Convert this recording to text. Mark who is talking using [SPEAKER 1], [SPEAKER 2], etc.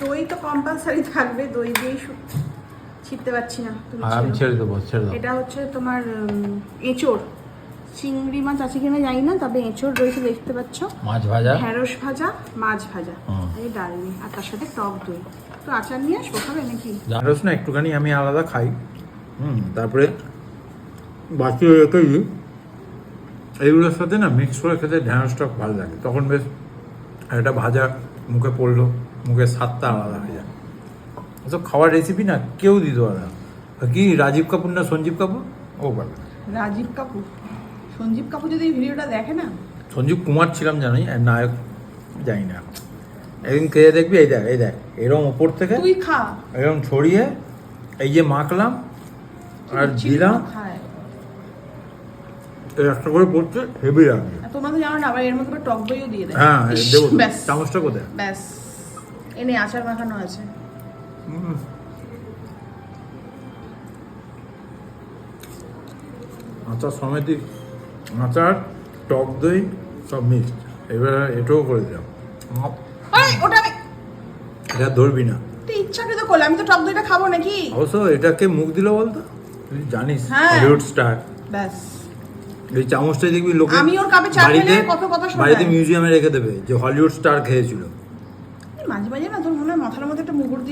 [SPEAKER 1] দই তো কম্পালসারি থাকবে, দই দিয়েই ছিটতে পারছি না, তুমি
[SPEAKER 2] আমি ছেড়ে দেবো।
[SPEAKER 1] এটা হচ্ছে তোমার এঁচোড়, চিংড়ি মাছ আছে কিনা জানি না, তবে এঁচোড় রয়েছে দেখতে পাচ্ছ,
[SPEAKER 2] মাছ ভাজা,
[SPEAKER 1] ঢেঁড়স ভাজা, মাছ ভাজা, এই ডাল নিয়ে, আর তার সাথে টক দই। তো আচার নিয়ে আসবো, খাবে নাকি?
[SPEAKER 2] ঢেঁড়স না একটুখানি আমি আলাদা খাই, তারপরে বাকি রেখে দিই। এইগুলোর সাথে না মিক্স করে খেতে ঢেঁড়সটা ভালো লাগে, তখন বেশ একটা ভাজা মুখে পড়লো, মুখের স্বাদটা আলাদা হয়ে যায়। এসব খাওয়ার রেসিপি না কেউ দিতে পারে না। কি রাজীব কাপুর না সঞ্জীব কাপুর, ও পারবে।
[SPEAKER 1] রাজীব কাপুর, সঞ্জীব কাপুর যদি এই ভিডিওটা দেখে না।
[SPEAKER 2] সঞ্জীব কুমার ছিলাম জানি, আর নায়ক জানি না। একদিন খেয়ে দেখবি, এই দেখ এরকম ওপর থেকে
[SPEAKER 1] তুই খা,
[SPEAKER 2] এরকম ছড়িয়ে এই যে মাখলাম আর দিলাম, একটা করে পড়ছে, হেভি লাগবে।
[SPEAKER 1] তোমরা তো জানো না, আবার এর মধ্যে টক দইও দিয়ে দেয়।
[SPEAKER 2] হ্যাঁ দেবো,
[SPEAKER 1] ব্যাস,
[SPEAKER 2] চামচটা কোথায়?
[SPEAKER 1] ব্যাস, এনে আচার মাখানো আছে।
[SPEAKER 2] আচার সমেত, আচার টক দই সব মিক্সড, এবার এটাও করে দিলাম।
[SPEAKER 1] ওটা আমি
[SPEAKER 2] এটা ধরবি না,
[SPEAKER 1] তুই ইচ্ছাকৃত করলে, আমি তো টক দইটা খাবো নাকি?
[SPEAKER 2] অবশ্য এটাকে মুখ দিল বলতো, তুই জানিস
[SPEAKER 1] হ্যাঁ।
[SPEAKER 2] Hollywood star.
[SPEAKER 1] ব্যাস,
[SPEAKER 2] এই চামচটাই দেখবি লোকে
[SPEAKER 1] আমি ওর কাপে চা
[SPEAKER 2] বাড়িতে
[SPEAKER 1] খেলে কত কথা শোনায়।
[SPEAKER 2] বাড়িতে মিউজিয়ামে রেখে দেবে যে হলিউড স্টার খেয়েছিল।
[SPEAKER 1] মাঝে মাঝে না তোর মনে হয় মাথার মধ্যে একটা মুগুর দিয়ে